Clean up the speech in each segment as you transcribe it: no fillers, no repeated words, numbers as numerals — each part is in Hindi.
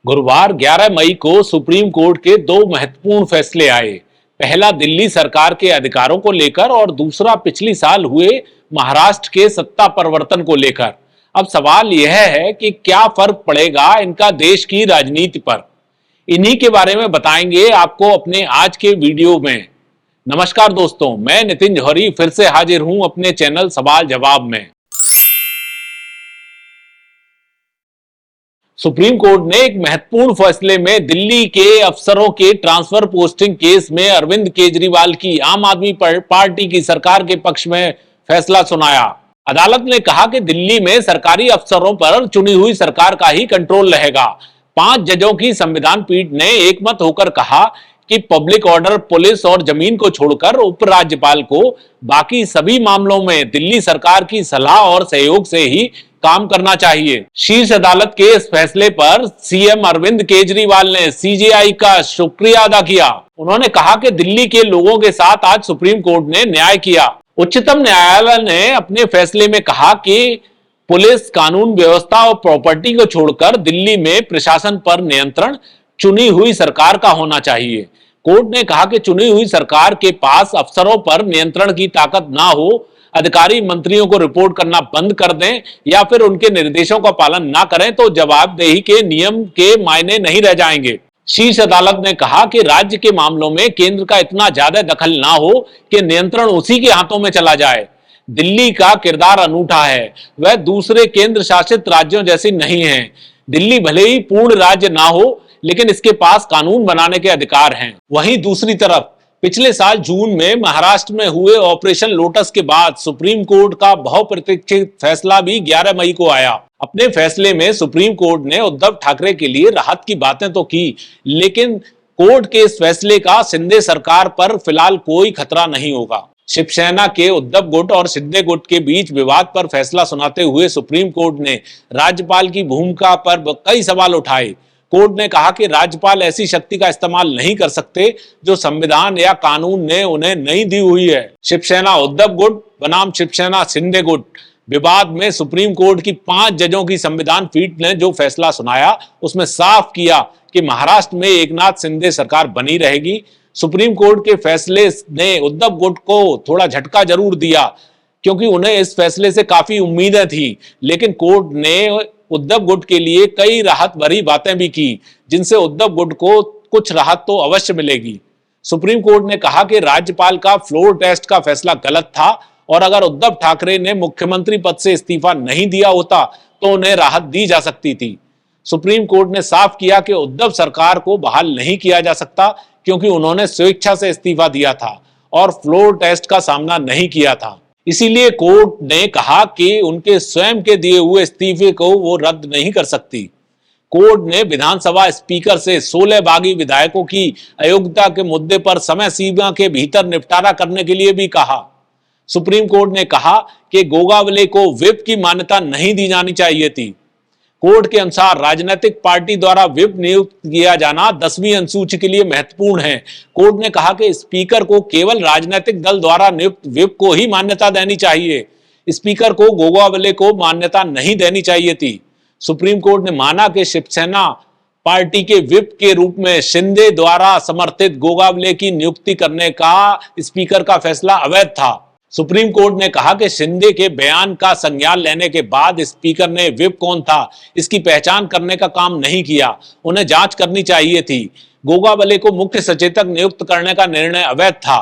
गुरुवार 11 मई को सुप्रीम कोर्ट के दो महत्वपूर्ण फैसले आए। पहला दिल्ली सरकार के अधिकारों को लेकर और दूसरा पिछली साल हुए महाराष्ट्र के सत्ता परिवर्तन को लेकर। अब सवाल यह है कि क्या फर्क पड़ेगा इनका देश की राजनीति पर। इन्हीं के बारे में बताएंगे आपको अपने आज के वीडियो में। नमस्कार दोस्तों, मैं नितिन जौहरी फिर से हाजिर हूं अपने चैनल सवाल जवाब में। सुप्रीम कोर्ट ने एक महत्वपूर्ण फैसले में दिल्ली के अफसरों के ट्रांसफर पोस्टिंग केस में अरविंद केजरीवाल की आम आदमी पार्टी की सरकार के पक्ष में फैसला सुनाया। अदालत ने कहा कि दिल्ली में सरकारी अफसरों पर चुनी हुई सरकार का ही कंट्रोल रहेगा। 5 जजों की संविधान पीठ ने एकमत होकर कहा कि पब्लिक ऑर्डर, पुलिस और जमीन को छोड़कर उपराज्यपाल को बाकी सभी मामलों में दिल्ली सरकार की सलाह और सहयोग से ही काम करना चाहिए। शीर्ष अदालत के इस फैसले पर सीएम अरविंद केजरीवाल ने सीजेआई का शुक्रिया अदा किया। उन्होंने कहा कि दिल्ली के लोगों के साथ आज सुप्रीम कोर्ट ने न्याय किया। उच्चतम न्यायालय ने अपने फैसले में कहा कि पुलिस, कानून व्यवस्था और प्रॉपर्टी को छोड़कर दिल्ली में प्रशासन पर नियंत्रण चुनी हुई सरकार का होना चाहिए। कोर्ट ने कहा कि चुनी हुई सरकार के पास अफसरों पर नियंत्रण की ताकत ना हो, अधिकारी मंत्रियों को रिपोर्ट करना बंद कर दें या फिर उनके निर्देशों का पालन ना करें तो जवाबदेही के नियम के मायने नहीं रह जाएंगे। शीर्ष अदालत ने कहा कि राज्य के मामलों में केंद्र का इतना ज्यादा दखल ना हो कि नियंत्रण उसी के हाथों में चला जाए। दिल्ली का किरदार अनूठा है, वह दूसरे केंद्र शासित राज्यों जैसी नहीं है। दिल्ली भले ही पूर्ण राज्य ना हो, लेकिन इसके पास कानून बनाने के अधिकार हैं। वहीं दूसरी तरफ पिछले साल जून में महाराष्ट्र में हुए ऑपरेशन लोटस के बाद सुप्रीम कोर्ट का बहुप्रतीक्षित फैसला भी 11 मई को आया। अपने फैसले में सुप्रीम कोर्ट ने उद्धव ठाकरे के लिए राहत की बातें तो की, लेकिन कोर्ट के इस फैसले का शिंदे सरकार पर फिलहाल कोई खतरा नहीं होगा। शिवसेना के उद्धव गुट और शिंदे गुट के बीच विवाद पर फैसला सुनाते हुए सुप्रीम कोर्ट ने राज्यपाल की भूमिका पर कई सवाल उठाए। कोर्ट ने कहा कि राज्यपाल ऐसी शक्ति का इस्तेमाल नहीं कर सकते जो संविधान या कानून ने उन्हें नहीं दी हुई है। शिवसेना उद्धव गुट बनाम शिवसेना शिंदे गुट विवाद में सुप्रीम कोर्ट की 5 जजों की संविधान पीठ ने जो फैसला सुनाया उसमें साफ किया कि महाराष्ट्र में एकनाथ शिंदे सरकार बनी रहेगी। सुप्रीम कोर्ट के फैसले ने उद्धव गुट को थोड़ा झटका जरूर दिया क्योंकि उन्हें इस फैसले से काफी उम्मीदें थी, लेकिन कोर्ट ने उद्धव गुट के लिए कई राहत भरी बातें भी की जिनसे उद्धव गुट को कुछ राहत तो अवश्य मिलेगी। सुप्रीम कोर्ट ने कहा कि राज्यपाल का फ्लोर टेस्ट का फैसला गलत था और अगर उद्धव ठाकरे ने मुख्यमंत्री पद से इस्तीफा नहीं दिया होता तो उन्हें राहत दी जा सकती थी। सुप्रीम कोर्ट ने साफ किया कि उद्धव सरकार को बहाल नहीं किया जा सकता क्योंकि उन्होंने स्वेच्छा से इस्तीफा दिया था और फ्लोर टेस्ट का सामना नहीं किया था। इसीलिए कोर्ट ने कहा कि उनके स्वयं के दिए हुए इस्तीफे को वो रद्द नहीं कर सकती। कोर्ट ने विधानसभा स्पीकर से 16 बागी विधायकों की अयोग्यता के मुद्दे पर समय सीमा के भीतर निपटारा करने के लिए भी कहा। सुप्रीम कोर्ट ने कहा कि गोगावले को व्हिप की मान्यता नहीं दी जानी चाहिए थी। कोर्ट के अनुसार राजनीतिक पार्टी द्वारा व्हिप नियुक्त किया जाना 10वीं अनुसूची के लिए महत्वपूर्ण है। कोर्ट ने कहा कि स्पीकर को केवल राजनीतिक दल द्वारा नियुक्त व्हिप को ही मान्यता देनी चाहिए। स्पीकर को गोगावले को मान्यता नहीं देनी चाहिए थी। सुप्रीम कोर्ट ने माना कि शिवसेना पार्टी के व्हिप के रूप में शिंदे द्वारा समर्थित गोगावले की नियुक्ति करने का स्पीकर का फैसला अवैध था। सुप्रीम कोर्ट ने कहा कि शिंदे के बयान का संज्ञान लेने के बाद स्पीकर ने व्हिप कौन था इसकी पहचान करने का काम नहीं किया, उन्हें जांच करनी चाहिए थी। गोगावले को मुख्य सचेतक नियुक्त करने का निर्णय अवैध था।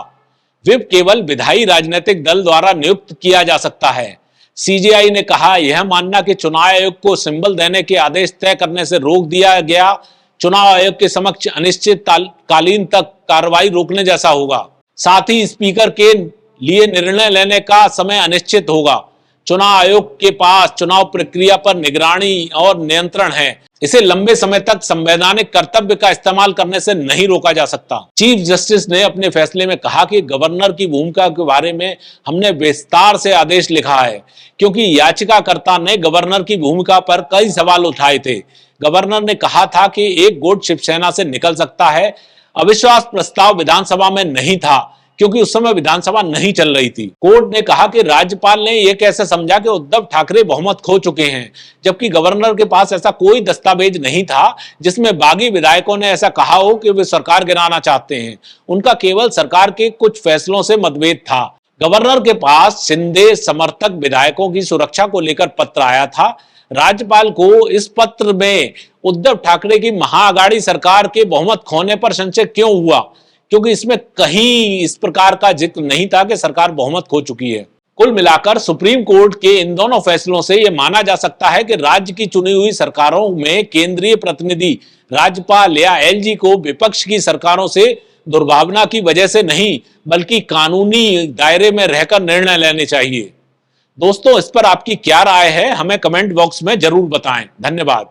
व्हिप केवल विधायी राजनीतिक दल द्वारा नियुक्त किया जा सकता है। सीजेआई ने कहा यह मानना कि चुनाव आयोग को सिंबल देने के आदेश तय करने से रोक दिया गया चुनाव आयोग के समक्ष अनिश्चित कालीन तक कार्रवाई रोकने जैसा होगा। साथ ही स्पीकर के लिए निर्णय लेने का समय अनिश्चित होगा। चुनाव आयोग के पास चुनाव प्रक्रिया पर निगरानी और नियंत्रण है। इसे लंबे समय तक संवैधानिक कर्तव्य का इस्तेमाल करने से नहीं रोका जा सकता। चीफ जस्टिस ने अपने फैसले में कहा कि गवर्नर की भूमिका के बारे में हमने विस्तार से आदेश लिखा है क्योंकि याचिकाकर्ता ने गवर्नर की भूमिका पर कई सवाल उठाए थे। गवर्नर ने कहा था कि एक गुट शिवसेना से निकल सकता है। अविश्वास प्रस्ताव विधानसभा में नहीं था क्योंकि उस समय विधानसभा नहीं चल रही थी। कोर्ट ने कहा कि राज्यपाल ने यह कैसे समझा कि उद्धव ठाकरे बहुमत खो चुके हैं, जबकि गवर्नर के पास ऐसा कोई दस्तावेज नहीं था जिसमें बागी विधायकों ने ऐसा कहा हो कि वे सरकार गिराना चाहते हैं। उनका केवल सरकार के कुछ फैसलों से मतभेद था। गवर्नर के पास शिंदे समर्थक विधायकों की सुरक्षा को लेकर पत्र आया था। राज्यपाल को इस पत्र में उद्धव ठाकरे की महाअघाड़ी सरकार के बहुमत खोने पर संशय क्यों हुआ, क्योंकि इसमें कहीं इस प्रकार का जिक्र नहीं था कि सरकार बहुमत खो चुकी है। कुल मिलाकर सुप्रीम कोर्ट के इन दोनों फैसलों से यह माना जा सकता है कि राज्य की चुनी हुई सरकारों में केंद्रीय प्रतिनिधि राज्यपाल या एलजी को विपक्ष की सरकारों से दुर्भावना की वजह से नहीं, बल्कि कानूनी दायरे में रहकर निर्णय लेने चाहिए। दोस्तों, इस पर आपकी क्या राय है, हमें कमेंट बॉक्स में जरूर बताएं। धन्यवाद।